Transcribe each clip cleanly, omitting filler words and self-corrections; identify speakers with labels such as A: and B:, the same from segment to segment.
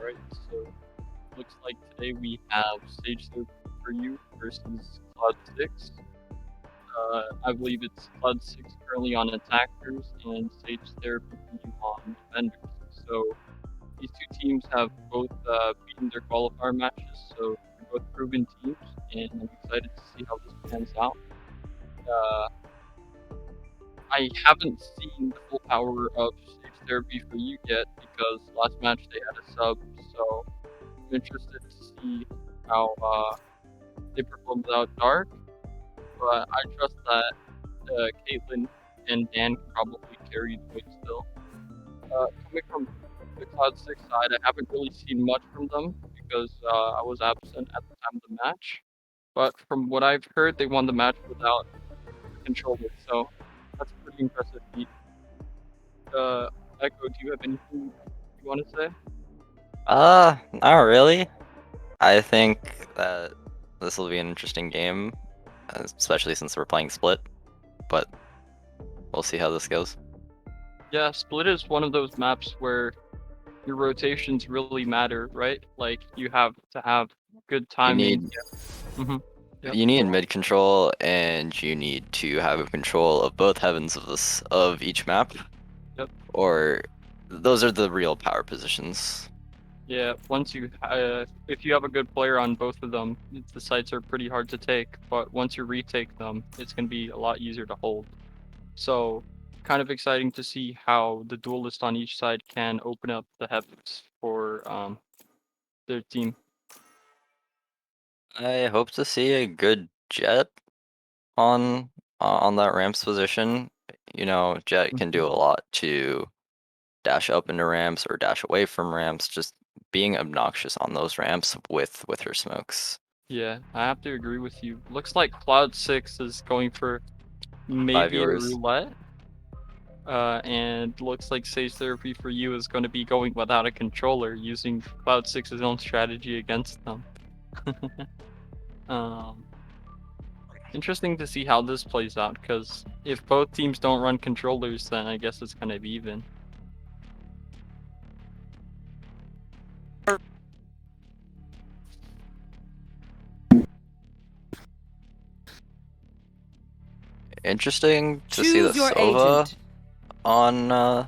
A: right? So looks like today we have Sage Therapy for you versus Cloud 6. I believe it's Cloud 6 currently on attackers and Sage Therapy for you on defenders. So these two teams have both beaten their qualifier matches, so they're both proven teams, and I'm excited to see how this pans out. Uh, I haven't seen the full power of Sage Therapy for you yet because last match they had a sub, so I'm interested to see how they perform without Dark. But I trust that Caitlyn and Dan can probably carry the weight still. Coming from the Cloud 6 side, I haven't really seen much from them because I was absent at the time of the match. But from what I've heard, they won the match without the controller, so that's a pretty impressive feat. Echo, do you have anything you want to say?
B: Not really. I think that this will be an interesting game, especially since we're playing split, but we'll see how this goes.
A: Yeah, Split is one of those maps where your rotations really matter, right? Like you have to have good
B: You
A: timing.
B: need
A: Mm-hmm. Yep.
B: you need
A: Go on.
B: mid control and you need to have control of both heavens of each map,
A: Yep.
B: or those are the real power positions.
A: Yeah. Once you, if you have a good player on both of them, the sites are pretty hard to take. But once you retake them, it's gonna be a lot easier to hold. So, kind of exciting to see how the duelist on each side can open up the heavens for their team.
B: I hope to see a good Jet on that ramps position. You know, Jet can
A: Mhm.
B: do a lot to dash up into ramps or dash away from ramps, just being obnoxious on those ramps with her smokes.
A: Yeah, I have to agree with you. Looks like Cloud 6 is going for
B: Five
A: maybe a
B: viewers.
A: roulette. And looks like Sage Therapy for you is going to be going without a controller, using Cloud 6's own strategy against them. um, Interesting to see how this plays out, because if both teams don't run controllers, then I guess it's kind of even.
B: Interesting to see the
C: Choose your
B: Sova
C: agent.
B: on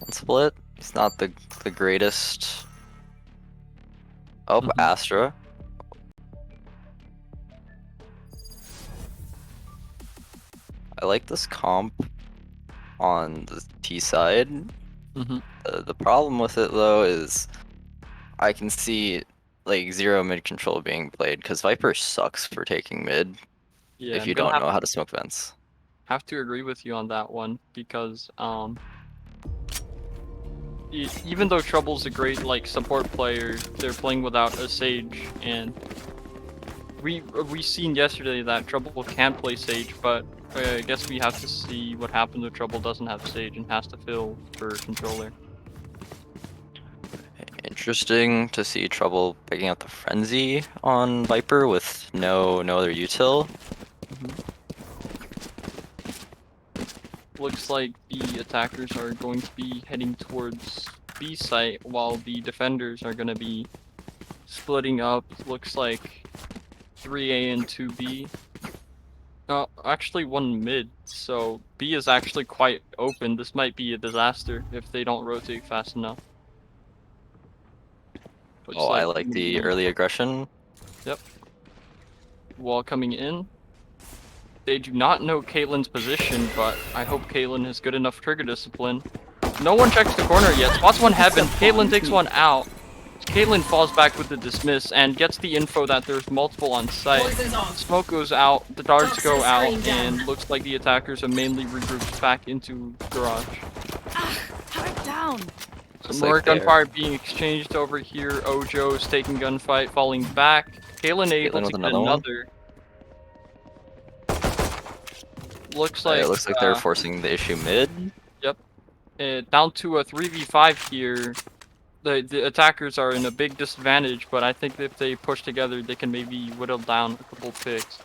B: split. He's not the greatest. Oh,
A: Mhm.
B: Astra. I like this comp on the T side.
A: Mhm.
B: The problem with it though is I can see like zero mid control being played because Viper sucks for taking mid
A: Yeah,
B: if
A: I'm
B: you
A: gonna
B: don't know how to smoke vents.
A: have to agree with you on that one because even though Trouble's a great like support player, they're playing without a Sage, and we seen yesterday that Trouble can play Sage, but I guess we have to see what happens if Trouble doesn't have Sage and has to fill for controller.
B: Interesting to see Trouble picking up the Frenzy on Viper with no other util.
A: Mhm. Looks like the attackers are going to be heading towards B site while the defenders are going to be splitting up. Looks like 3A and 2B. Actually one mid, so B is actually quite open. This might be a disaster if they don't rotate fast enough.
B: Oh,
A: Looks
B: I
A: like
B: like the
A: maybe,
B: early aggression.
A: yep, wall coming in. They do not know Caitlyn's position, but I hope Caitlyn has good enough trigger discipline. No one checks the corner yet. Spots one heaven. Caitlyn takes one out. Caitlyn falls back with the dismiss and gets the info that there's multiple on site. Smoke goes out, the darts go out, and looks like the attackers are mainly regrouped back into garage.
C: Have it down.
A: Some
B: Looks
A: more
B: like they're
A: gunfire being exchanged over here. Ojo is taking gunfight, falling back. Caitlyn able
B: Caitlyn
A: to
B: with
A: get
B: another one.
A: another. Looks
B: It
A: like,
B: looks like they're forcing the issue mid.
A: yep, down to a 3v5 here. The attackers are in a big disadvantage, but I think if they push together, they can maybe whittle down a couple picks.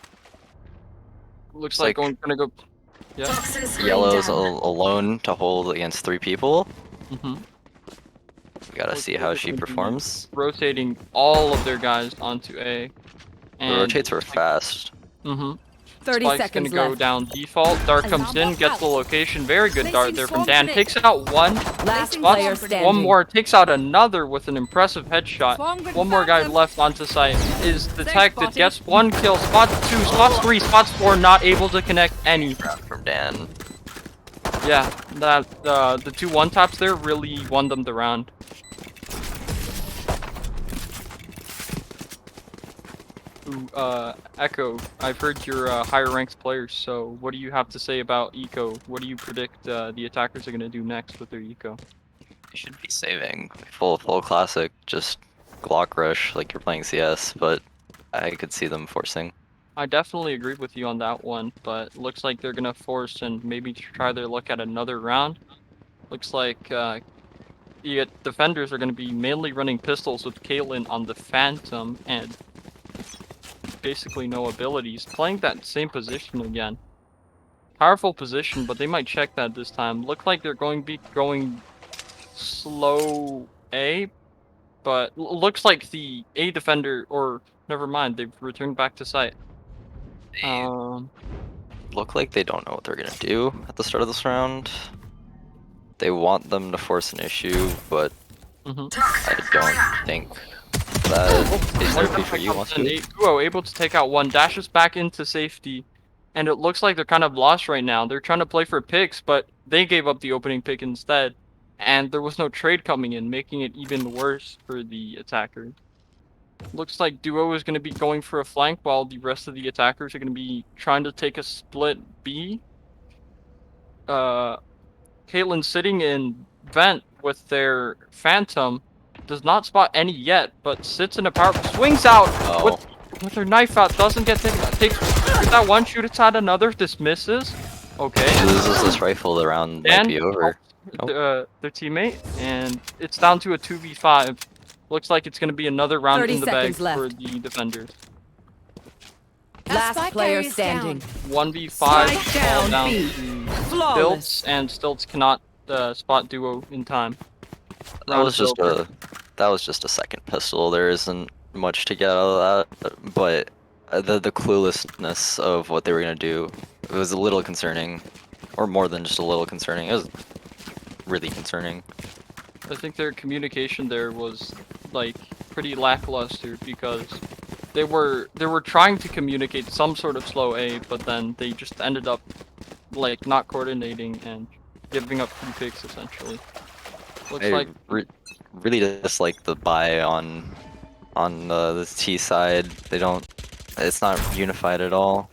A: Looks
B: Looks
A: like
B: like
A: gonna go, yeah.
B: Yellow's alone to hold against three people.
A: Mm-hmm.
B: We gotta
A: Looks
B: see
A: like
B: how
A: they're
B: she
A: gonna be
B: performs.
A: rotating all of their guys onto A.
B: The rotates were fast.
A: Mm-hmm.
C: 30
A: Spike's
C: seconds
A: gonna go
C: left.
A: down default. Dart comes
C: Alarm
A: in,
C: bot
A: gets
C: out.
A: the location. Very good dart there from
C: Placing
A: Dan.
C: swarm
A: Takes out one.
C: Last
A: Spots
C: player standing.
A: one more. Takes out another with an impressive headshot.
C: Swarm grenade
A: One more
C: found
A: guy
C: them.
A: left onto site. Is detected.
C: spotted.
A: Gets one kill. Spots two. Spots three. Spots four. Not able to connect any.
B: Round from Dan.
A: Yeah, that the two one taps there really won them the round. Ooh, Echo, I've heard you're higher ranked players, so what do you have to say about Eco? What do you predict the attackers are gonna do next with their Eco?
B: You should be saving. Full classic, just Glock rush like you're playing CS, but I could see them forcing.
A: I definitely agree with you on that one, but looks like they're gonna force and maybe try their luck at another round. Looks like the defenders are gonna be mainly running pistols with Caitlyn on the Phantom and basically no abilities, playing that same position again. Powerful position, but they might check that this time. Look like they're going to be going slow A, but looks like the A defender, or never mind, they've returned back to site.
B: They look like they don't know what they're gonna do at the start of this round. They want them to force an issue, but I don't think that is therapy for you wants to.
A: Duo able to take out one, dashes back into safety, and it looks like they're kind of lost right now. They're trying to play for picks, but they gave up the opening pick instead, and there was no trade coming in, making it even worse for the attacker. Looks like Duo is going to be going for a flank while the rest of the attackers are going to be trying to take a split B. Caitlyn sitting in vent with their Phantom, does not spot any yet, but sits in a power, swings out with her knife out, doesn't get taken out, takes that one, shoots at another, dismisses. Okay.
B: She loses this rifle, the round might be over.
A: Their teammate, and it's down to a 2v5. Looks like it's going to be another round
C: 30
A: in the bag
C: seconds left.
A: for the defenders.
C: Last player standing.
A: 1v5
C: Spike
A: fall
C: down
A: down
C: B.
A: to
C: Flawless.
A: Stilts, and Stilts cannot spot Duo in time.
B: That was just a second pistol. There isn't much to get out of that, but the cluelessness of what they were gonna do, it was a little concerning, or more than just a little concerning. It was really concerning.
A: I think their communication there was like pretty lackluster because they were trying to communicate some sort of slow A, but then they just ended up like not coordinating and giving up 3 picks essentially. Looks like
B: really dislike the buy on the T side. They don't. It's not unified at all.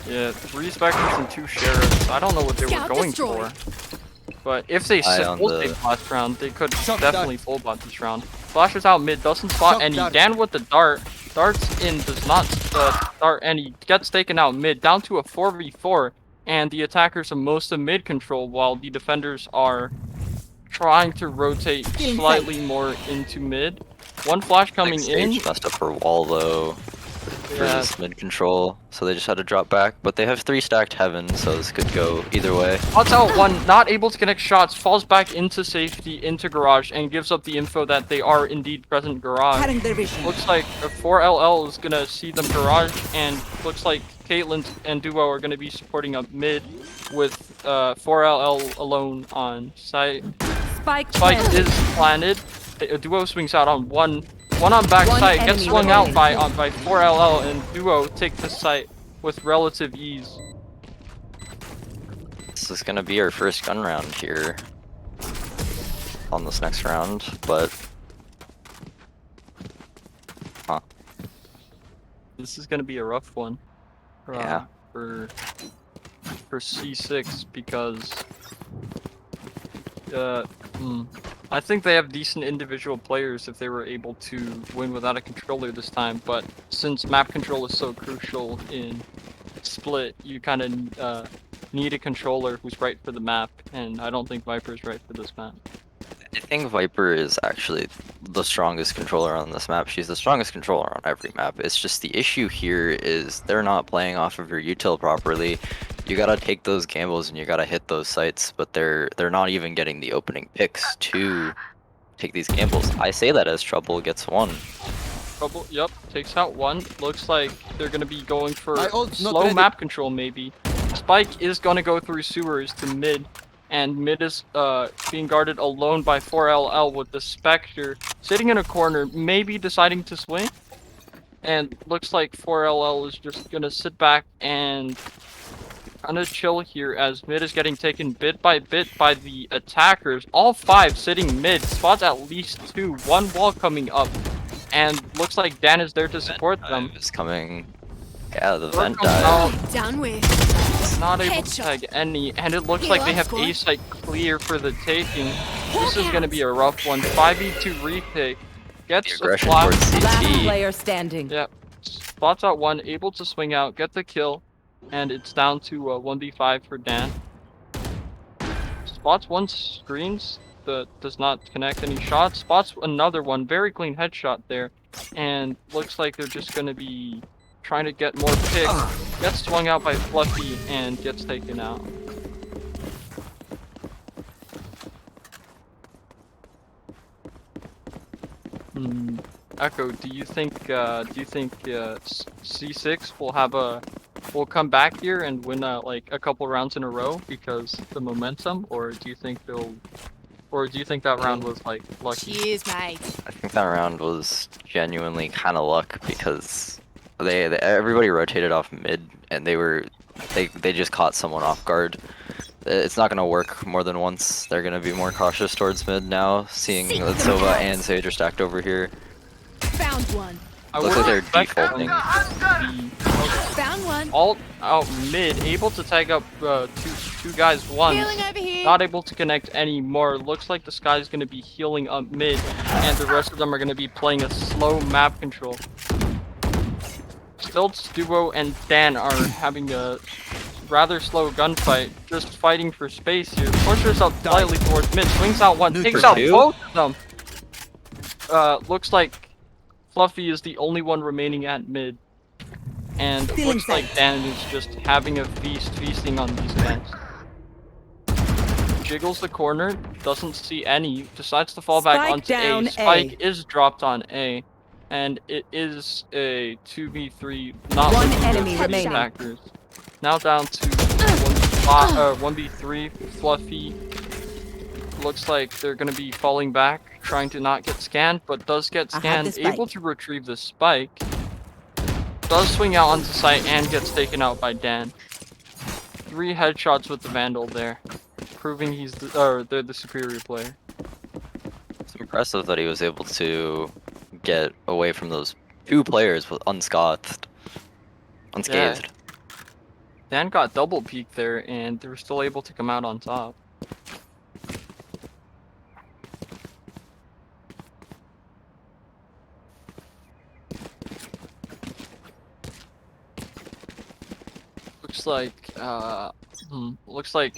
A: Yeah, 3 Spectres and 2 Sheriffs. I don't know what they were going for. But if they full take last round, they could definitely full bot this round. Flashes out mid, doesn't spot any. Dan with the dart. Darts in, does not start any. Gets taken out mid, down to a 4v4. And the attackers are most of mid control, while the defenders are trying to rotate slightly more into mid. One flash coming in.
B: Messed up her wall though. Versus mid control, so they just had to drop back. But they have 3 stacked heaven, so this could go either way.
A: Spots out one, not able to connect shots, falls back into safety, into garage, and gives up the info that they are indeed present garage. Looks like a 4LL is gonna see them garage, and looks like Caitlyn and Duo are gonna be supporting up mid with 4LL alone on site. Spike is planted. Duo swings out on one on back site, gets swung out by 4LL, and Duo take the site with relative ease.
B: This is gonna be our first gun round here on this next round, but
A: this is gonna be a rough one.
B: Yeah.
A: For C6 because I think they have decent individual players if they were able to win without a controller this time, but since map control is so crucial in Split, you kind of need a controller who's right for the map, and I don't think Viper is right for this map.
B: I think Viper is actually the strongest controller on this map. She's the strongest controller on every map. It's just the issue here is they're not playing off of her util properly. You gotta take those gambles and you gotta hit those sites, but they're not even getting the opening picks to take these gambles. I say that as Trouble gets one.
A: Trouble, yep, takes out one. Looks like they're gonna be going for
D: My ult's not
A: slow
D: ready.
A: map control, maybe. Spike is gonna go through sewers to mid, and mid is being guarded alone by 4LL with the Spectre sitting in a corner, maybe deciding to swing. And looks like 4LL is just gonna sit back and kind of chill here as mid is getting taken bit by bit by the attackers. All 5 sitting mid, spots at least 2, one wall coming up. And looks like Dan is there to support them.
B: Is coming. Yeah, the
A: Lurk
B: vent
A: comes
B: dive.
A: out,
C: Down with.
A: not able to
C: Headshot.
A: tag any, and it looks
C: Heal
A: like they
C: up,
A: have
C: squad.
A: A site clear for the taking. This
C: Look
A: is gonna
C: out.
A: be a rough one. 5v2 retake.
B: The
A: Gets a
B: aggression
A: flash.
B: towards
E: Last
B: CT.
E: player standing.
A: Yep. Spots out one, able to swing out, get the kill, and it's down to 1v5 for Dan. Spots one screens, but does not connect any shots. Spots another one, very clean headshot there, and looks like they're just gonna be trying to get more picks. Gets swung out by Fluffy and gets taken out. Echo, do you think C6 will come back here and win like a couple rounds in a row because the momentum, or do you think that round was like lucky?
C: Cheers, mate.
B: I think that round was genuinely kind of luck because everybody rotated off mid and they just caught someone off guard. It's not gonna work more than once. They're gonna be more cautious towards mid now, seeing that Sova and Sage are stacked over here.
C: Found one.
A: I
B: Looks
A: would
B: like they're
A: expect
B: defaulting.
C: Found one.
A: All out mid, able to tag up two guys once.
C: Healing over here.
A: Not able to connect anymore. Looks like this guy's gonna be healing up mid, and the rest of them are gonna be playing a slow map control. Stilts, Duo, and Dan are having a rather slow gunfight, just fighting for space here. Pushes out slightly towards mid, swings out one, takes
B: for
A: out
B: two?
A: both of them. Looks like Fluffy is the only one remaining at mid. And it
E: Stealing
A: looks like Dan is just having a feasting on these guys. Jiggles the corner, doesn't see any, decides to fall back
E: Spike
A: onto
E: down
A: A. Spike is dropped on A. And it is a 2v3, not
E: One
A: looking
E: enemy
A: good for these
E: remaining.
A: attackers. Now down to 1v3, Fluffy. Looks like they're gonna be falling back, trying to not get scanned, but does get
E: I have
A: scanned,
E: the spike.
A: able to retrieve the spike. Does swing out onto site and gets taken out by Dan. 3 headshots with the Vandal there, proving they're the superior player.
B: It's impressive that he was able to get away from those 2 players with unscathed.
A: Dan got double peek there, and they were still able to come out on top. Looks like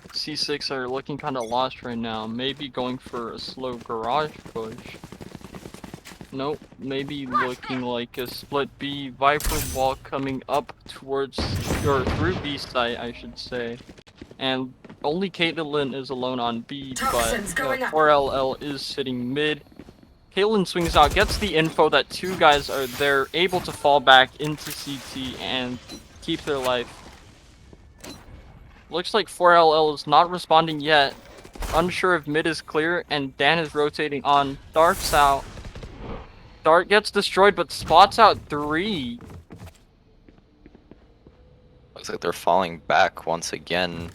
A: C6 are looking kind of lost right now. Maybe going for a slow garage push. Nope, maybe looking like a split B Viper wall coming up towards, or through B site, I should say. And only Caitlyn is alone on B, but 4LL is sitting mid. Caitlyn swings out, gets the info that 2 guys are there, able to fall back into CT and keep their life. Looks like 4LL is not responding yet. Unsure if mid is clear, and Dan is rotating on. Dart's out. Dart gets destroyed, but spots out 3.
B: Looks like they're falling back once again,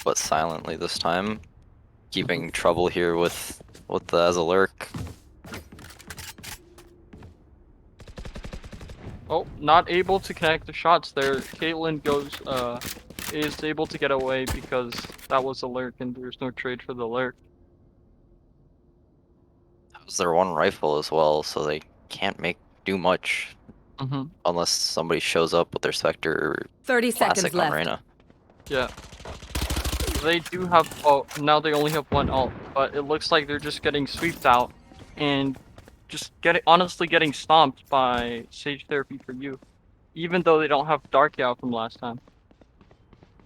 B: but silently this time. Keeping trouble here with the as a lurk.
A: Oh, not able to connect the shots there. Caitlyn is able to get away because that was a lurk and there's no trade for the lurk.
B: That was their 1 rifle as well, so they can't do much unless somebody shows up with their Spectre or
E: 30
B: Classic
E: seconds
B: on
E: left.
B: Reyna.
A: Yeah. They do have, oh, now they only have 1 ult, but it looks like they're just getting sweeped out and just honestly getting stomped by Sage Therapy for You, even though they don't have Dark out from last time.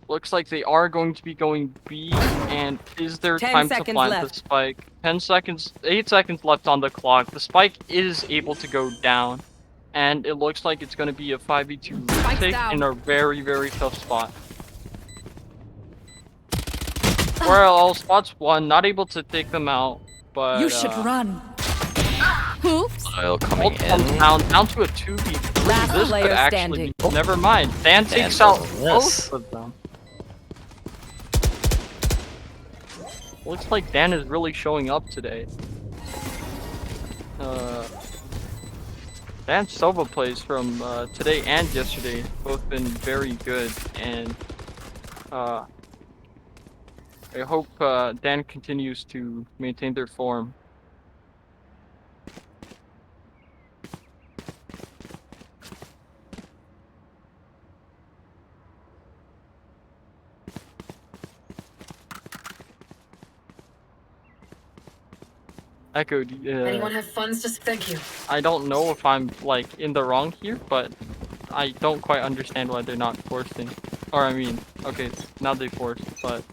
A: Looks like they are going to be going B, and is there
D: 10
A: time to
D: seconds
A: plant
D: left.
A: the spike? 10 seconds, 8 seconds left on the clock. The spike is able to go down, and it looks like it's going to be a 5v2
C: Spike's
A: retake
C: down.
A: in a very, very tough spot. Well, spots one, not able to take them out, but
D: You should run.
C: Oops.
B: Oil coming
A: ult comes
B: in.
A: down to a 2v3.
D: Last
A: This
D: player
A: could actually
D: standing.
A: be, never mind. Dan takes out
B: doesn't miss.
A: both of them. Looks like Dan is really showing up today. Dan Sova plays from today and yesterday, both been very good, and I hope Dan continues to maintain their form. Echo,
E: Anyone have funds to thank you?
A: I don't know if I'm like in the wrong here, but I don't quite understand why they're not forcing. Or I mean, okay, now they forced, but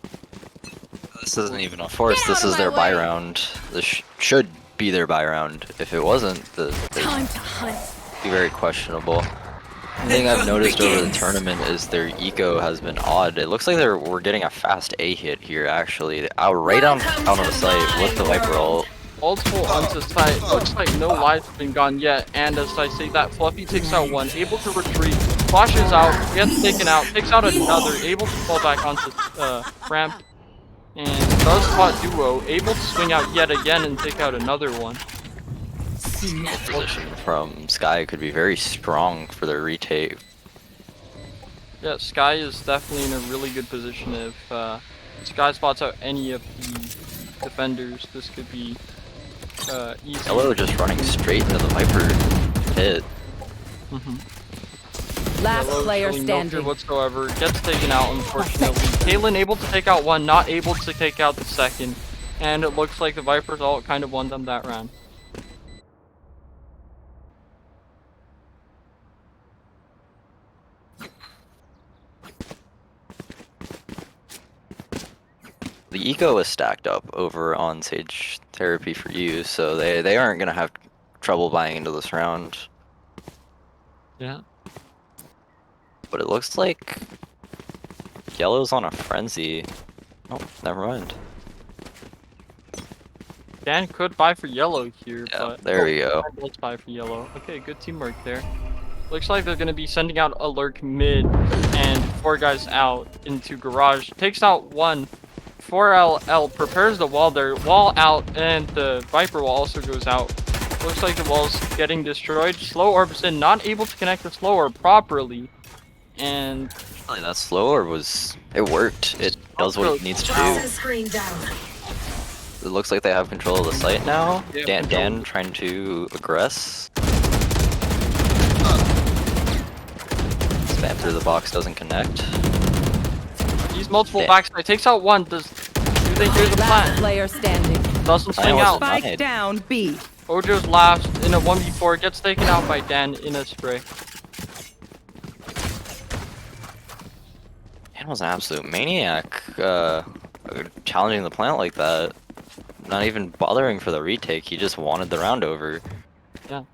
B: This isn't even a force.
C: Get
B: This
C: out of
B: is
C: my
B: their buy
C: way.
B: round. This should be their buy round. If it wasn't, it'd
C: Time to hunt.
B: be very questionable. The thing I've noticed over the tournament is their eco has been odd. It looks like we're getting a fast A hit here, actually. Right out of the site with the Viper ult.
A: multiple onto site. Looks like no lives have been gone yet, and as I say that, Fluffy takes out one, able to retreat, flashes out, gets taken out, takes out another, able to fall back onto ramp, and does spot duo, able to swing out yet again and take out another one.
B: Position from Sky could be very strong for their retake.
A: Yeah, Sky is definitely in a really good position. If Sky spots out any of the defenders, this could be easy.
B: Hello, just running straight into the Viper pit.
D: Last
A: Yellow
D: player
A: showing no fear
D: standing.
A: whatsoever. Gets taken out, unfortunately. Kaylin able to take out one, not able to take out the second. And it looks like the Vipers all kind of won them that round.
B: The eco is stacked up over on Sage Therapy for you, so they aren't gonna have trouble buying into this round.
A: Yeah.
B: But it looks like Yellow's on a frenzy. Oh, never mind.
A: Dan could buy for yellow here,
B: Yeah,
A: but
B: there we go.
A: Dan does buy for yellow. Okay, good teamwork there. Looks like they're gonna be sending out a lurk mid and 4 guys out into garage. Takes out one. 4LL prepares the wall there. Wall out, and the Viper wall also goes out. Looks like the wall's getting destroyed. Slow orbs in, not able to connect the slow orb properly. And
B: Really, that slow orb it worked. It does what it needs to do.
E: Screen down.
B: It looks like they have control of the site now.
A: Yeah,
B: Dan trying to aggress. Spam through the box doesn't connect.
A: he's multiple
B: Damn.
A: backside. Takes out one. Do they hear the
D: Last
A: plan?
D: player standing.
A: Doesn't swing
B: wasn't
A: out.
B: bad.
D: Spike down B.
A: Ojo's last in a 1v4. Gets taken out by Dan in a spray.
B: Dan was an absolute maniac, challenging the plant like that. Not even bothering for the retake, he just wanted the round over.
A: Yeah.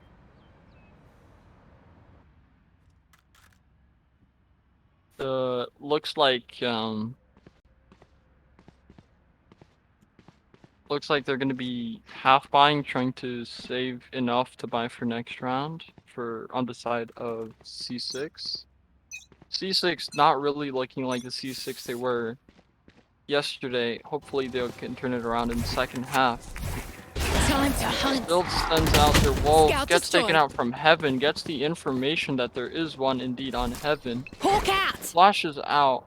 A: Looks like they're gonna be half buying, trying to save enough to buy for next round for on the side of C6. C6 not really looking like the C6 they were yesterday. Hopefully they can turn it around in the second half.
C: Time to hunt.
A: Still sends out their wolf,
C: Scout
A: gets taken
C: destroyed.
A: out from heaven, gets the information that there is one indeed on heaven.
C: Hawk out.
A: Flashes out.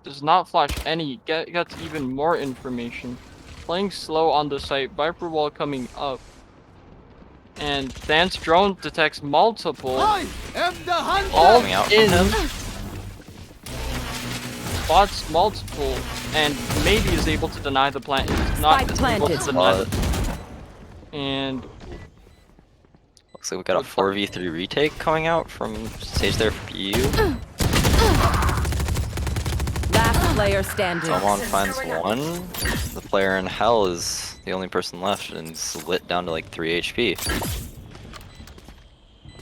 A: Does not flash any. Gets even more information. Playing slow on the site. Viper wall coming up. And Dan's drone detects multiple. All
B: Coming out from
A: in.
B: him.
A: Spots multiple. And maybe is able to deny the plant. Is not
D: Spike
A: able to
D: planted.
A: deny the And
B: Looks like we got a 4v3 retake coming out from Sage there for you.
D: player standing.
B: Someone finds one. The player in hell is the only person left and it's lit down to like 3 HP.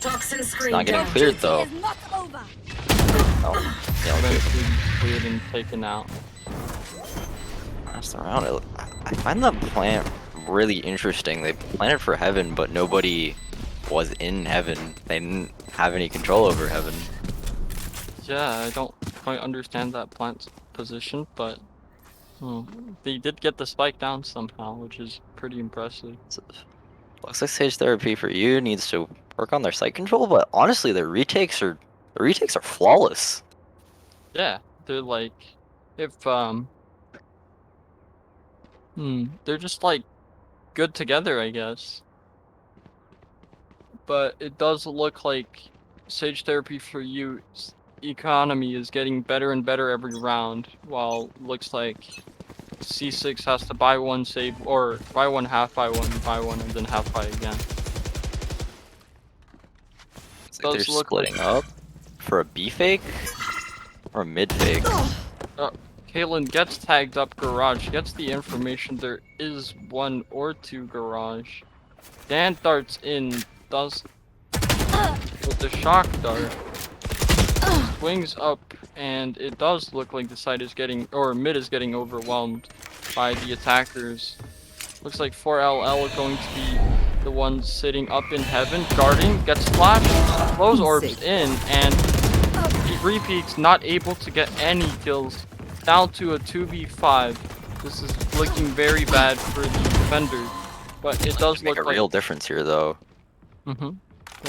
E: Toxin
B: It's
E: screen
B: not getting
E: down.
B: cleared though.
C: not over.
B: Oh, yeah, okay.
A: Eventually cleared and taken out.
B: That's the round. I find the plant really interesting. They planted for heaven, but nobody was in heaven. They didn't have any control over heaven.
A: Yeah, I don't quite understand that plant's position, but they did get the spike down somehow, which is pretty impressive.
B: So, looks like Sage Therapy for you needs to work on their site control, but honestly, their retakes are flawless.
A: Yeah, they're like, if they're just like good together, I guess. But it does look like Sage Therapy for You's economy is getting better and better every round, while looks like C6 has to buy one save, or buy one, half buy one, and then half buy again.
B: It's like they're
A: Does look
B: splitting up for a B fake or a mid fake.
A: Caitlyn gets tagged up garage, gets the information there is 1 or 2 garage. Dan darts in, does with the shock dart, swings up, and it does look like the side is getting, or mid is getting overwhelmed by the attackers. Looks like 4LL are going to be the ones sitting up in heaven, guarding, gets flashed, blows orbs in, and he repeats, not able to get any kills. Down to a 2v5. This is looking very bad for the defenders, but it does
B: Make
A: look
B: a
A: like
B: real difference here, though.
A: Yeah.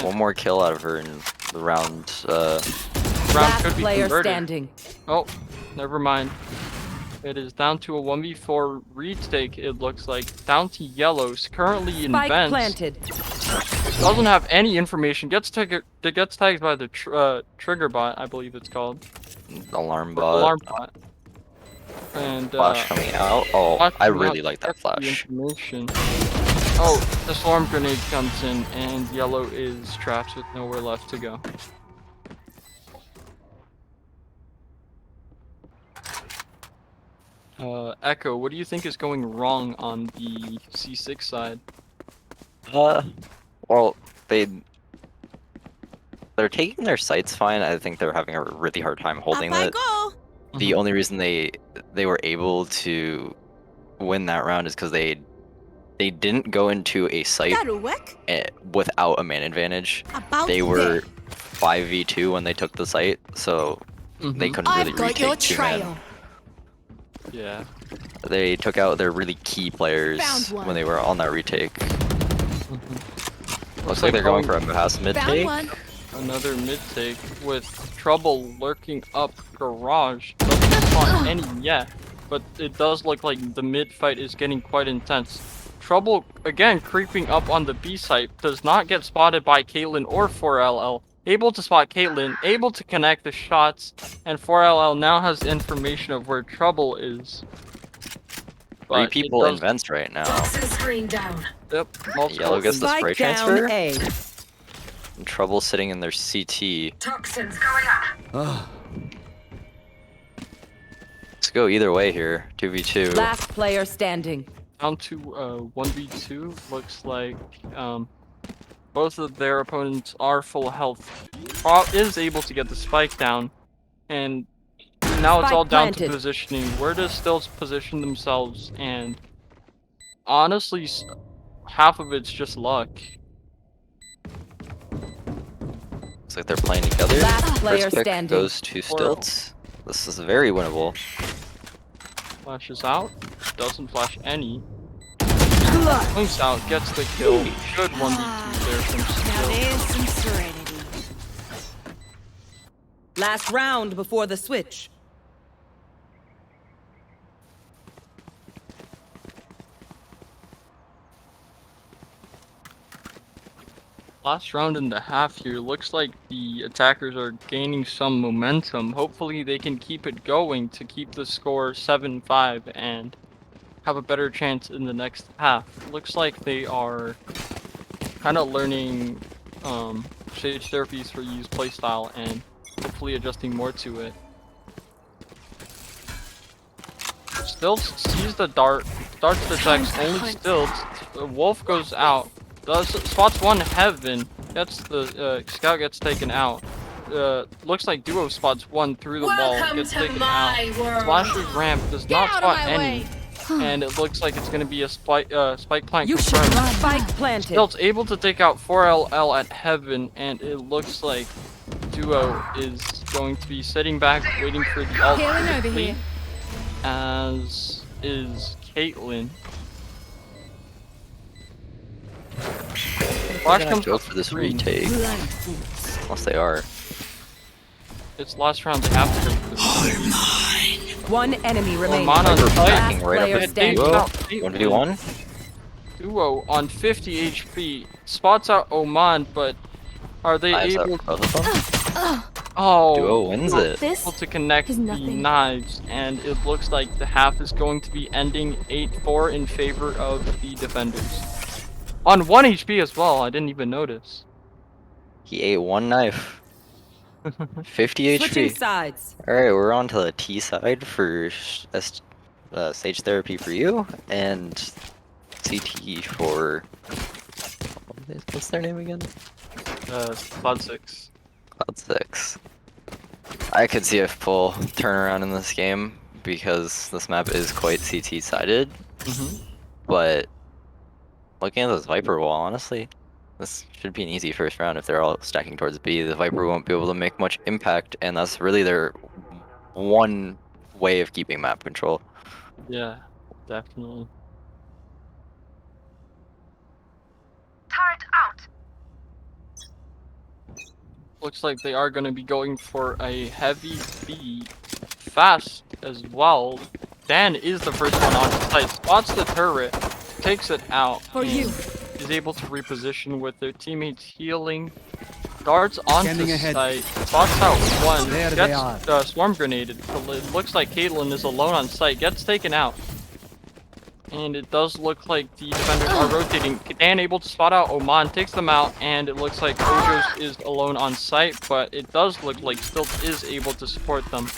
B: One more kill out of her in the round.
A: round
D: Last
A: could be
D: player
A: converted.
D: standing.
A: Oh, never mind. It is down to a 1v4 retake, it looks like. Down to yellows, currently in
D: Spike
A: vents.
D: planted.
A: Doesn't have any information. Gets tagged by the trigger bot, I believe it's called.
B: Alarm
A: Or
B: bot.
A: alarm bot. And
B: Flash coming out. Oh,
A: flash
B: I
A: coming
B: really
A: out,
B: like that
A: gets the
B: flash.
A: information. Oh, the swarm grenade comes in, and yellow is trapped with nowhere left to go. Echo, what do you think is going wrong on the C6 side?
B: Well, they're taking their sights fine. I think they're having a really hard time holding it. The only reason they were able to win that round is because they didn't go into a site without a man advantage. They were 5v2 when they took the site, so they couldn't really
C: I've got your
B: retake two man.
C: trail.
A: Yeah.
B: They took out their really key players
C: Found one.
B: when they were on that retake.
A: Mm-hmm.
B: Looks like they're going for a pass mid
C: Found
B: take.
C: one.
A: Another mid take with trouble lurking up garage. Doesn't spawn any yet, but it does look like the mid fight is getting quite intense. Trouble again creeping up on the B site, does not get spotted by Caitlyn or 4LL. Able to spot Caitlyn, able to connect the shots, and 4LL now has information of where Trouble is.
B: Three
A: But
B: people
A: it
B: in
A: does-
B: vents right now.
E: Toxin screen down.
A: Yep, multiple.
B: Yellow gets the spray
D: Spike down
B: transfer.
D: A.
B: And Trouble sitting in their CT.
E: Toxins going up.
B: Let's go either way here. 2v2.
D: Last player standing.
A: Down to 1v2. Looks like both of their opponents are full health. Is able to get the spike down, and now it's
D: Spike
A: all down
D: planted.
A: to positioning. Where does Stills position themselves? And honestly, half of it's just luck.
B: Looks like they're playing together.
D: Last player
B: First pick
D: standing.
B: goes to Stilts. This is very winnable.
A: Flashes out, doesn't flash any. Swings out, gets the kill. Good 1v2 there from
C: Now
A: Stills.
C: there's some serenity.
D: Last round before the switch.
A: Last round and a half here. Looks like the attackers are gaining some momentum. Hopefully they can keep it going to keep the score 7-5 and have a better chance in the next half. Looks like they are kind of learning Sage Therapies for Use playstyle and hopefully adjusting more to it. Stilts sees the dart, starts the checks, only Stilts. Wolf goes out. Spots one Heaven. Gets the scout gets taken out. Looks like Duo spots one through the wall,
E: Welcome
A: gets
E: to
A: taken
E: my
A: out.
E: world.
A: Slasher's ramp does
C: Get
A: not
C: out of
A: spot
C: my
A: any,
C: way.
A: and it looks like it's gonna be a spike plant
C: You should
A: confirmed.
C: run.
D: Spike planted.
A: Stilt's able to take out 4LL at Heaven, and it looks like Duo is going to be sitting back, waiting for the ult
C: Healing
A: to
C: over
A: complete,
C: here.
A: as is Caitlyn. Flash
B: Gonna
A: comes
B: go
A: up
B: for this
A: green.
B: retake, unless they are.
A: It's last round, they have to go for this.
D: One enemy remaining.
A: Mana on
B: Viper
A: site.
B: backing right
D: player
B: up with
D: standing.
B: Duo.
A: Takes out Caitlyn.
B: 1v1.
A: Duo on 50 HP. Spots out Oman, but are they
B: Knives up
A: able
B: both of them.
A: Oh,
B: Duo wins
A: Duo
B: it.
C: This
A: able to connect
C: is
A: the
C: nothing.
A: knives, and it looks like the half is going to be ending 8-4 in favor of the defenders. On 1 HP as well, I didn't even notice.
B: He ate one knife. 50
D: Switching
B: HP.
D: sides.
B: Alright, we're on to the T side for Sage Therapy for you, and CT for... What's their name again?
A: Cloud 6.
B: Cloud 6. I could see a full turnaround in this game, because this map is quite CT sided, but looking at this Viper wall, honestly, this should be an easy first round if they're all stacking towards B. The Viper won't be able to make much impact, and that's really their one way of keeping map control.
A: Yeah, definitely.
E: Turret out.
A: Looks like they are going to be going for a heavy B fast as well. Dan is the first one on site, spots the turret, takes it out,
C: For
A: and
C: you.
A: is able to reposition with their teammates healing. Darts onto
F: Scanning ahead.
A: site, spots out one,
F: There they
A: gets swarm grenaded. So it looks like Caitlyn is alone on site, gets taken out. And it does look like the defenders are rotating. Dan able to spot out Oman, takes them out, and it looks like Ojos is alone on site, but it does look like Stilt is able to support them.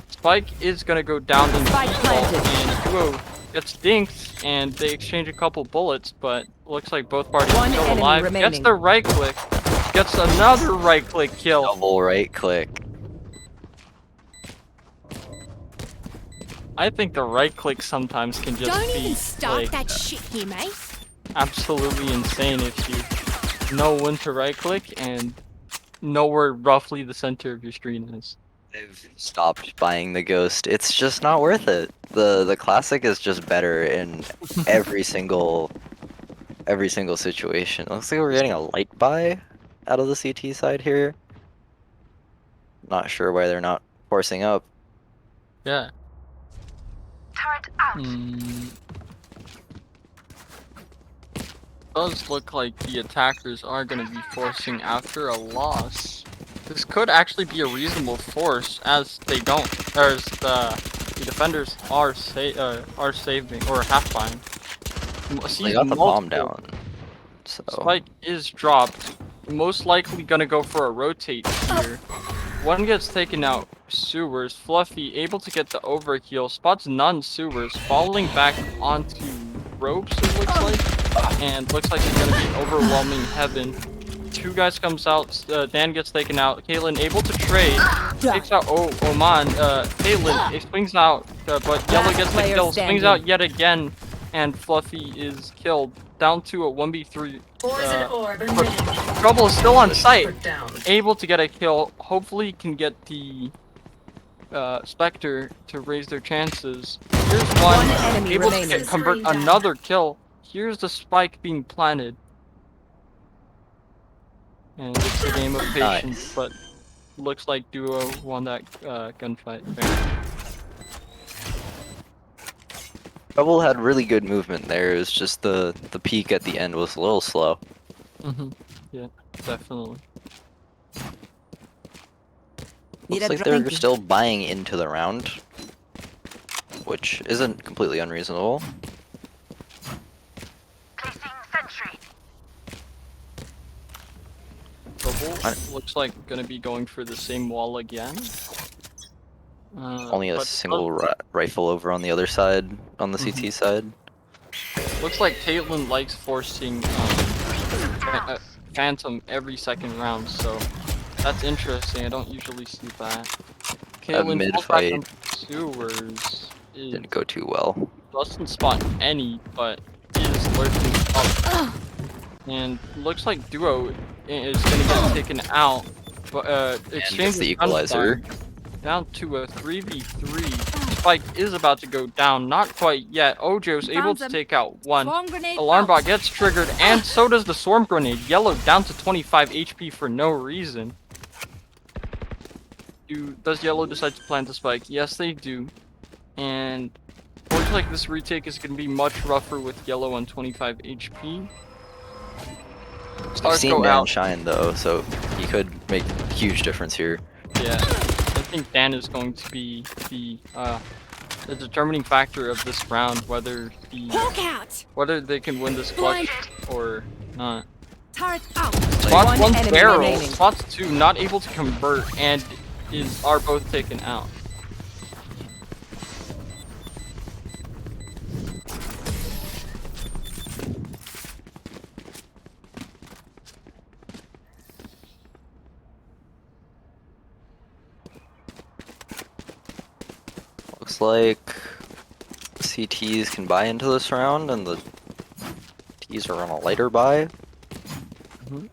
A: Spike is gonna go down in
D: Spike
A: default,
D: planted.
A: and Duo gets dinked, and they exchange a couple bullets, but looks like both parties
D: One
A: are still
D: enemy
A: alive. Gets
D: remaining.
A: the right click, gets another right click kill.
B: Double right click.
A: I think the right click sometimes can just
C: Don't
A: be
C: even start
A: like
C: that shit here, mate.
A: absolutely insane if you know when to right click and know where roughly the center of your screen is.
B: They've stopped buying the Ghost. It's just not worth it. The classic is just better in every single situation. Looks like we're getting a light buy out of the CT side here. Not sure why they're not forcing up.
A: Yeah.
E: Turret out.
A: Does look like the attackers are going to be forcing after a loss. This could actually be a reasonable force, as they don't, or as the defenders are saving or half buying.
B: They got the bomb down. So
A: Spike is dropped. Most likely gonna go for a rotate here. One gets taken out. Sewers. Fluffy able to get the overheal. Spots none sewers. Falling back onto ropes, it looks like. And looks like it's gonna be overwhelming Heaven. Two guys comes out. Dan gets taken out. Caitlyn able to trade. Takes out Oman. Caitlyn swings out, but Yellow
D: Last
A: gets the
D: player
A: kill. Swings
D: standing.
A: out yet again. And Fluffy is killed. Down to a 1v3.
E: Poison orb emitted.
A: Trouble is still on site.
E: Put down.
A: Able to get a kill. Hopefully can get the Spectre to raise their chances. Here's one.
D: One enemy
A: Able to
D: remaining.
A: convert
E: Scissoring down.
A: another kill. Here's the spike being planted. And it's a game of patience,
B: Nice.
A: but looks like Duo won that gunfight.
B: Trouble had really good movement there. It was just the peak at the end was a little slow.
A: Yeah, definitely.
D: Need
B: Looks
D: a
B: like they're
D: drink.
B: still buying into the round, which isn't completely unreasonable.
E: Placing sentry.
A: Trouble looks like gonna be going for the same wall again.
B: Only a
A: but
B: single rifle over on the other side, on the
A: Mhm.
B: CT side.
A: looks like Caitlyn likes forcing Phantom every second round, so that's interesting. I don't usually see that. Caitlyn
B: mid
A: falls back
B: fight
A: on sewers.
B: didn't go too well.
A: Doesn't spot any, but is lurking up. And looks like Duo is gonna get taken out. But
B: And
A: exchange
B: gets the
A: is
B: equalizer.
A: down to a 3v3. Spike is about to go down, not quite yet. Ojo's able
C: Found
A: to
C: them.
A: take out one.
C: Swarm grenade
A: Alarm
C: out.
A: bot gets triggered, and so does the swarm grenade. Yellow down to 25 HP for no reason. Does Yellow decide to plant the spike? Yes, they do. And looks like this retake is going to be much rougher with Yellow on 25 HP.
B: I've
A: Stars
B: seen
A: go
B: Dan
A: out.
B: shine though, so he could make a huge difference here.
A: Yeah, I think Dan is going to be the determining factor of this round, whether
C: Hawk out.
A: they can win this clutch or not.
C: Turret out.
A: Spots
D: One
A: one
D: enemy
A: barrel,
D: remaining.
A: spots two not able to convert, and are both taken out.
B: Looks like CTs can buy into this round, and the Ts are on a lighter buy.
A: Mhm.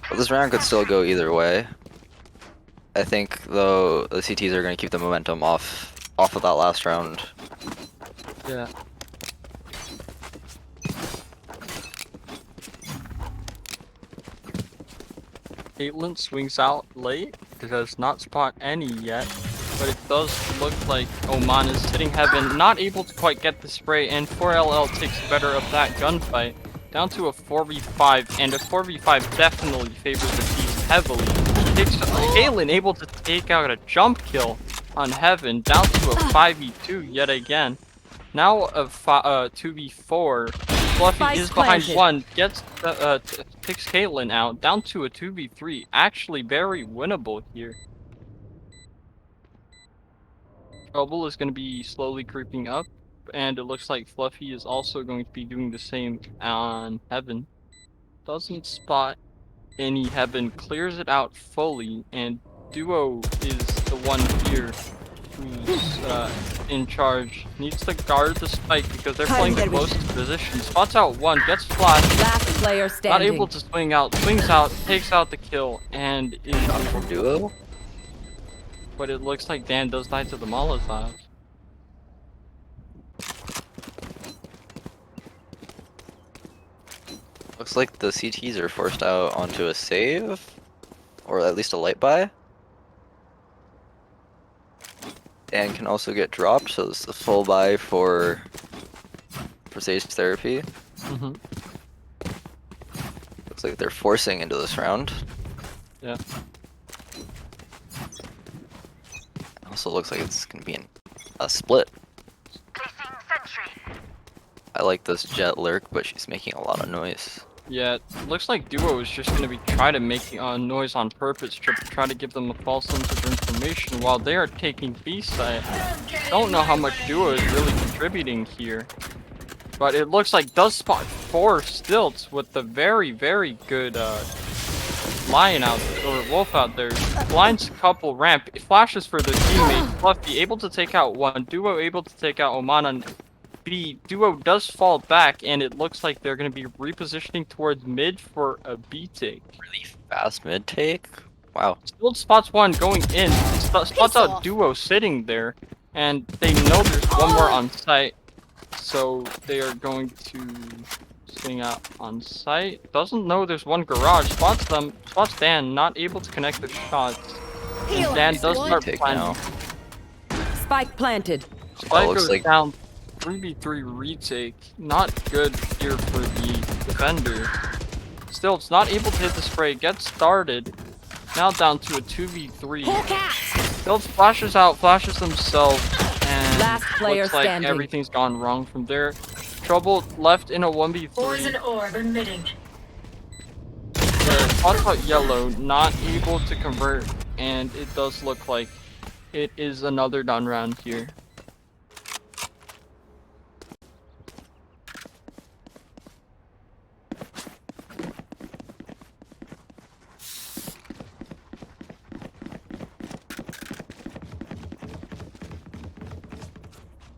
B: But this round could still go either way. I think though the CTs are going to keep the momentum off of that last round.
A: Yeah. Caitlyn swings out late. It does not spot any yet, but it does look like Oman is hitting heaven, not able to quite get the spray, and 4LL takes better of that gunfight. Down to a 4v5, and a 4v5 definitely favors the T's heavily. Caitlyn able to take out a jump kill on heaven, down to a 5v2 yet again. Now a 2v4. Fluffy
D: Spike
A: is behind
D: planted.
A: one, gets picks Caitlyn out, down to a 2v3. Actually very winnable here. Trouble is going to be slowly creeping up, and it looks like Fluffy is also going to be doing the same on Heaven. Doesn't spot any Heaven, clears it out fully, and Duo is the one here who's in charge. Needs to guard the spike because they're playing the closest position. Spots out one, gets flashed,
D: Last player
A: not
D: standing.
A: able to swing out, swings out, takes out the kill, and is
B: From Duo?
A: but it looks like Dan does die to the Molotov.
B: Looks like the CTs are forced out onto a save, or at least a light buy. And can also get dropped, so it's a full buy for Sage Therapy.
A: Mm-hmm.
B: Looks like they're forcing into this round.
A: Yeah.
B: Also looks like it's gonna be a split.
E: Placing sentry.
B: I like this Jet lurk, but she's making a lot of noise.
A: Yeah, it looks like Duo is just gonna be trying to make noise on purpose to try to give them a false sense of information while they are taking B site. Don't know how much Duo is really contributing here, but it looks like does spot 4 stilts with the very, very good lion out or wolf out there. Blinds a couple ramp, flashes for the teammate. Fluffy able to take out one. Duo able to take out Oman on B. Duo does fall back, and it looks like they're going to be repositioning towards mid for a B take.
B: Really fast mid take? Wow.
A: Still spots one going in. Spots
C: Piss
A: out
C: off.
A: Duo sitting there, and they know there's one more on site, so they are going to swing out on site. Doesn't know there's one garage. Spots them. Spots Dan. Not able to connect the shots. And Dan does start
B: Take
A: planning.
B: now.
D: Spike planted.
A: Spike
B: looks
A: goes
B: like-
A: down. 3v3 retake. Not good here for the defender. Still, it's not able to hit the spray. Gets started. Now down to a 2v3.
C: Hawk out.
A: Still flashes out, flashes themselves, and
D: Last player
A: looks like
D: standing.
A: everything's gone wrong from there. Trouble left in a 1v3.
E: Poison orb emitting.
A: talked about yellow not able to convert, and it does look like it is another down round here.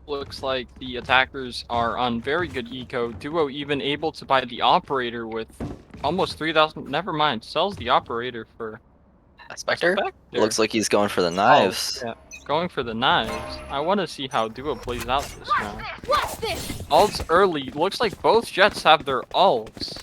A: Looks like the attackers are on very good eco. Duo even able to buy the operator with almost 3,000. Never mind, sells the operator for
B: Spectre?
A: Spectre.
B: Looks like he's going for the
A: Oh,
B: knives.
A: yeah, going for the knives. I want to see how Duo plays out this round.
C: What's this?
A: Ults early. Looks like both Jets have their ults.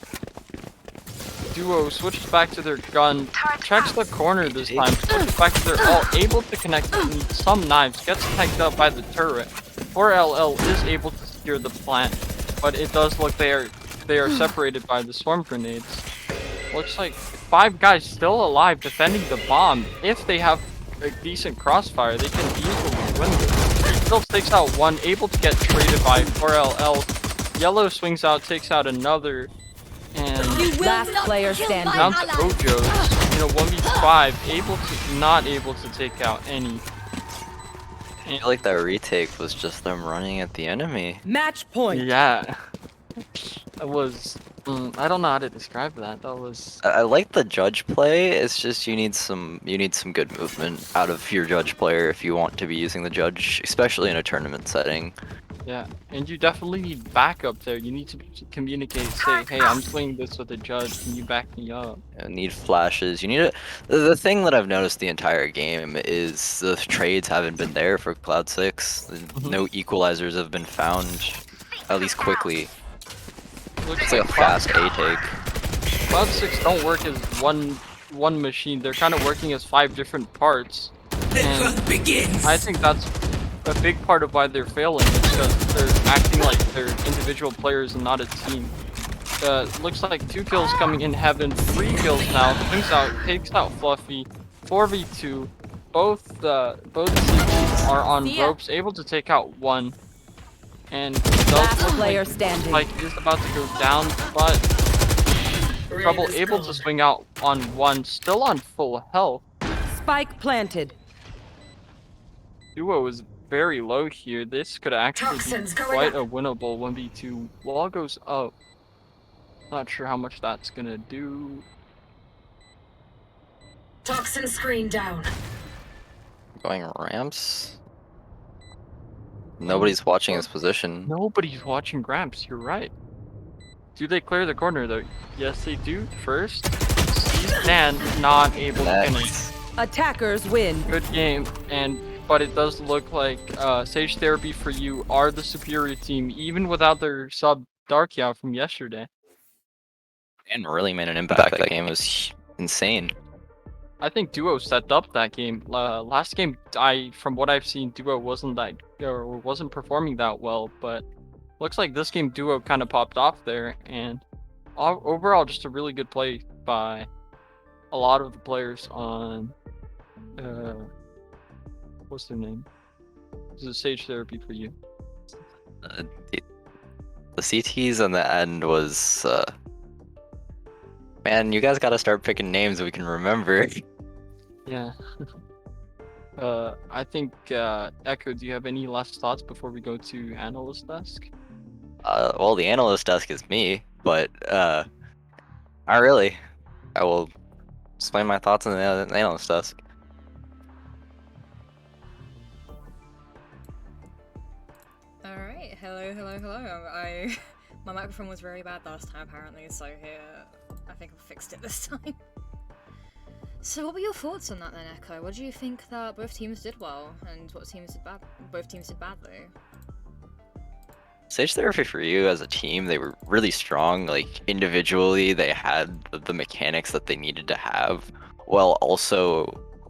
A: Duo switches back to their gun, checks the corner this time, switches back to their ult, able to connect some knives, gets tagged up by the turret. 4LL is able to secure the plant, but it does look they are separated by the swarm grenades. Looks like 5 guys still alive defending the bomb. If they have a decent crossfire, they can easily win this. Still takes out one, able to get traded by 4LL. Yellow swings out, takes out another, and
D: Last player standing.
A: down to Ojo's in a 1v5, not able to take out any.
B: I feel like that retake was just them running at the enemy.
D: Match point.
A: Yeah, that was. I don't know how to describe that. That was.
B: I like the judge play. It's just you need some good movement out of your judge player if you want to be using the judge, especially in a tournament setting.
A: Yeah, and you definitely need backup there. You need to communicate, say, hey, I'm playing this with a judge, can you back me up?
B: You need flashes. You need it. The thing that I've noticed the entire game is the trades haven't been there for Cloud 6. No equalizers have been found, at least quickly. It's like a fast A take.
A: Cloud 6 don't work as one machine. They're kind of working as 5 different parts. And I think that's a big part of why they're failing, is because they're acting like they're individual players and not a team. Looks like 2 kills coming in heaven, 3 kills now. Swings out, takes out Fluffy. 4v2. Both CTs are on ropes, able to take out one. And does
D: Last
A: look
D: player
A: like
D: standing.
A: Spike is about to go down, but Trouble able to swing out on one, still on full health.
D: Spike planted.
A: Duo is very low here. This could actually
E: Toxins
A: be
E: going
A: quite
E: up.
A: a winnable 1v2. Wall goes up. Not sure how much that's gonna do.
E: Toxin screen down.
B: Going ramps. Nobody's watching his position.
A: Nobody's watching Gramps, you're right. Do they clear the corner though? Yes, they do. First, Steve Dan not able to finish.
B: Next.
D: Attackers win.
A: Good game, but it does look like Sage Therapy for You are the superior team, even without their sub Darkia from yesterday.
B: And really made an impact. That game was insane.
A: I think Duo set up that game. Last game, from what I've seen, Duo wasn't performing that well, but looks like this game Duo kind of popped off there, and overall just a really good play by a lot of the players on what's their name? This is Sage Therapy for You.
B: The CTs on the end was man, you guys gotta start picking names we can remember.
A: Yeah. I think Echo, do you have any last thoughts before we go to analyst desk?
B: Well, the analyst desk is me, but not really. I will explain my thoughts on the analyst desk.
F: Alright, hello. My microphone was very bad last time apparently, so here, I think I've fixed it this time. So what were your thoughts on that then, Echo? What do you think that both teams did well, and what teams did bad? Both teams did badly?
B: Sage Therapy for You as a team, they were really strong. Like individually, they had the mechanics that they needed to have, while also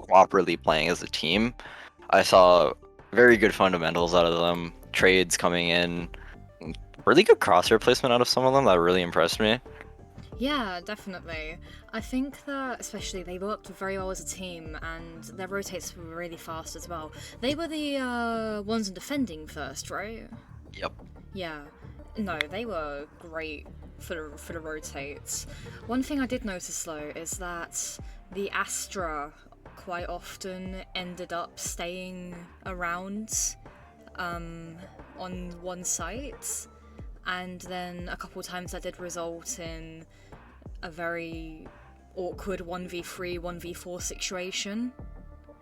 B: properly playing as a team. I saw very good fundamentals out of them. Trades coming in, really good crosshair placement out of some of them. That really impressed me.
F: Yeah, definitely. I think that especially they worked very well as a team, and their rotates were really fast as well. They were the ones in defending first, right?
B: Yep.
F: Yeah. No, they were great for the rotates. One thing I did notice though is that the Astra quite often ended up staying around on one site, and then a couple of times that did result in a very awkward 1v3, 1v4 situation.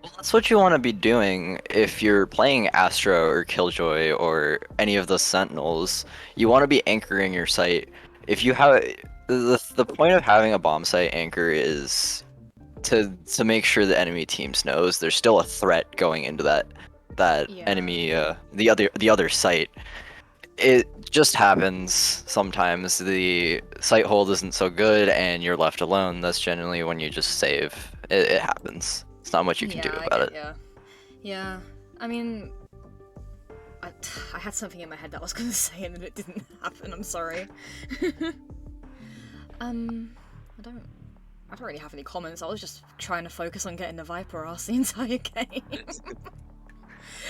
B: Well, that's what you want to be doing if you're playing Astra or Killjoy or any of the Sentinels. You want to be anchoring your site. If you have the point of having a bomb site anchor is to make sure the enemy teams knows there's still a threat going into that
F: Yeah.
B: enemy the other site. It just happens sometimes the site hold isn't so good and you're left alone. That's generally when you just save. It happens. It's not much you can do about it.
F: Yeah. I mean, I had something in my head that I was going to say and then it didn't happen. I'm sorry. I don't really have any comments. I was just trying to focus on getting the Viper ass the entire game.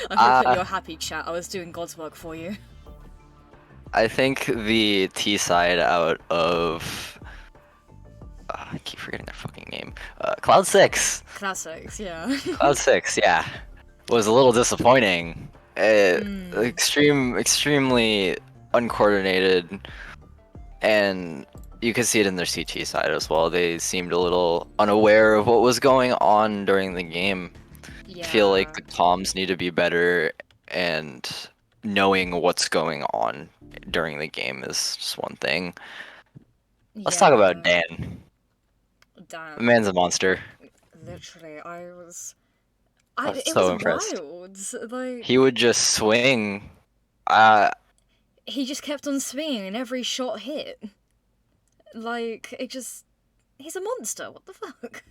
F: I hope that you're happy, chat. I was doing God's work for you.
B: I think the T side out of I keep forgetting their fucking name. Cloud 6.
F: Classics, yeah.
B: Cloud 6, yeah, was a little disappointing. Extremely uncoordinated, and you could see it in their CT side as well. They seemed a little unaware of what was going on during the game.
F: Yeah.
B: I feel like the comms need to be better, and knowing what's going on during the game is just one thing. Let's talk about Dan.
F: Damn.
B: The man's a monster.
F: Literally,
B: I'm
F: it
B: so
F: was
B: impressed.
F: wild. Like,
B: He would just swing.
F: he just kept on swinging and every shot hit. Like, he's a monster. What the fuck?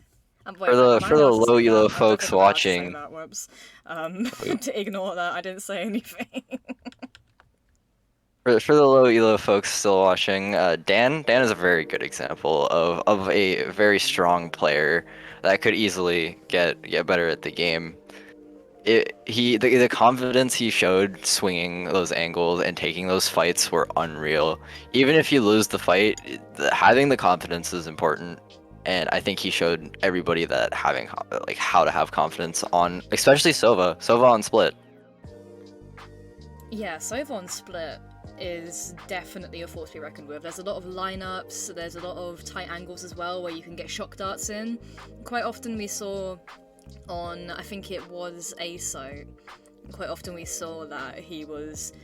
B: For the low elo folks watching,
F: Whoops. To ignore that, I didn't say anything.
B: for the low elo folks still watching, Dan is a very good example of a very strong player that could easily get better at the game. The confidence he showed swinging those angles and taking those fights were unreal. Even if you lose the fight, having the confidence is important. And I think he showed everybody that having how to have confidence on, especially Sova on Split.
F: Yeah, Sova on Split is definitely a force to be reckoned with. There's a lot of lineups, there's a lot of tight angles as well where you can get shock darts in. Quite often we saw on, I think it was ASO, quite often we saw that he was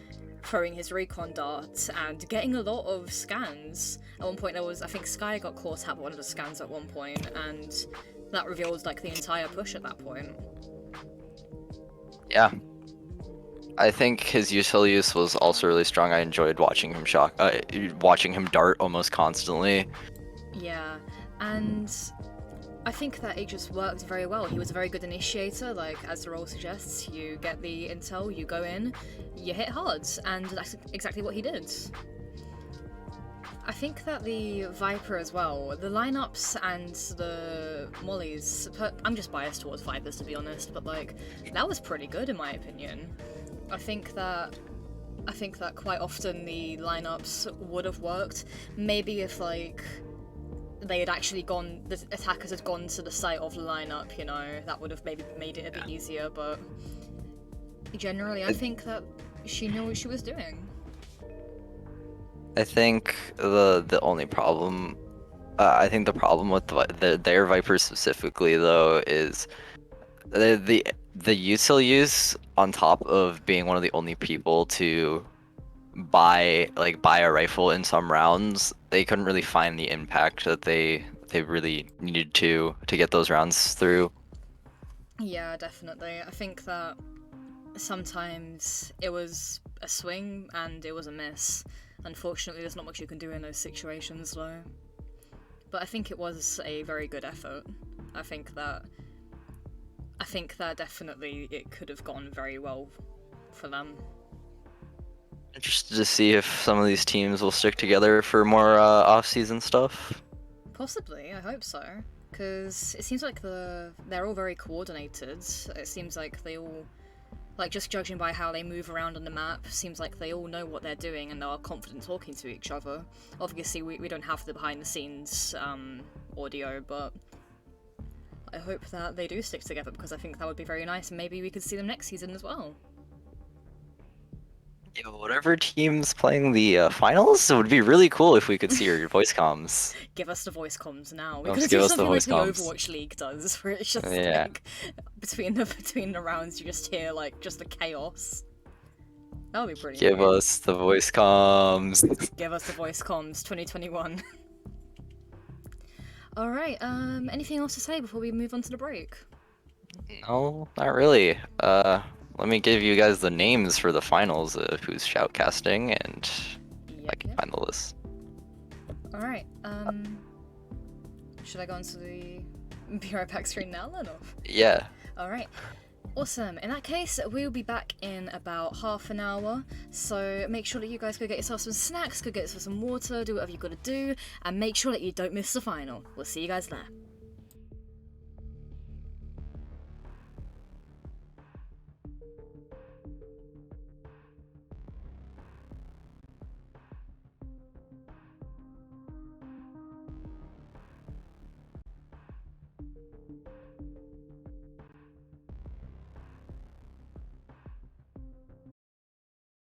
F: throwing his recon darts and getting a lot of scans. At one point I think Sky got caught at one of the scans at one point, and that revealed like the entire push at that point.
B: Yeah. I think his usual use was also really strong. I enjoyed watching him dart almost constantly.
F: Yeah, and I think that it just worked very well. He was a very good initiator, like as the role suggests. You get the intel, you go in, you hit hard, and that's exactly what he did. I think that the Viper as well, the lineups and the mollies, I'm just biased towards Vipers to be honest, but like, that was pretty good in my opinion. I think that quite often the lineups would have worked. Maybe if like they had actually gone, the attackers had gone to the site of the lineup, you know, that would have maybe made it a bit easier, but generally I think that she knew what she was doing.
B: I think the only problem, I think the problem with their Vipers specifically though is the util use on top of being one of the only people to buy a rifle in some rounds. They couldn't really find the impact that they really needed to get those rounds through. Yeah,
F: definitely. I think that sometimes it was a swing and it was a miss. Unfortunately, there's not much you can do in those situations though. But I think it was a very good effort. I think that definitely it could have gone very well for them.
B: Interested to see if some of these teams will stick together for more off-season stuff.
F: Possibly, I hope so. Because it seems like they're all very coordinated. It seems like they all, Like, just judging by how they move around on the map, seems like they all know what they're doing and they are confident talking to each other. Obviously, we don't have the behind-the-scenes audio, but I hope that they do stick together because I think that would be very nice, and maybe we could see them next season as well.
B: Yeah, whatever team's playing the finals, it would be really cool if we could see your voice comms.
F: Give us the voice comms now. We're
B: Let's
F: gonna
B: give
F: do
B: us the
F: something like
B: voice
F: the
B: comms.
F: Overwatch League does, where it's just
B: Yeah.
F: like between the rounds you just hear like just the chaos. That would be pretty.
B: Give
F: weird.
B: us the voice comms.
F: Give us the voice comms 2021. Alright, anything else to say before we move on to the break?
B: No, not really. Let me give you guys the names for the finals of who's shoutcasting, and I can find the list.
F: Alright, should I go onto the Be Right Back screen now then? Or?
B: Yeah.
F: Alright. Awesome. In that case, we'll be back in about half an hour. So make sure that you guys go get yourself some snacks, go get yourself some water, do whatever you gotta do, and make sure that you don't miss the final. We'll see you guys there.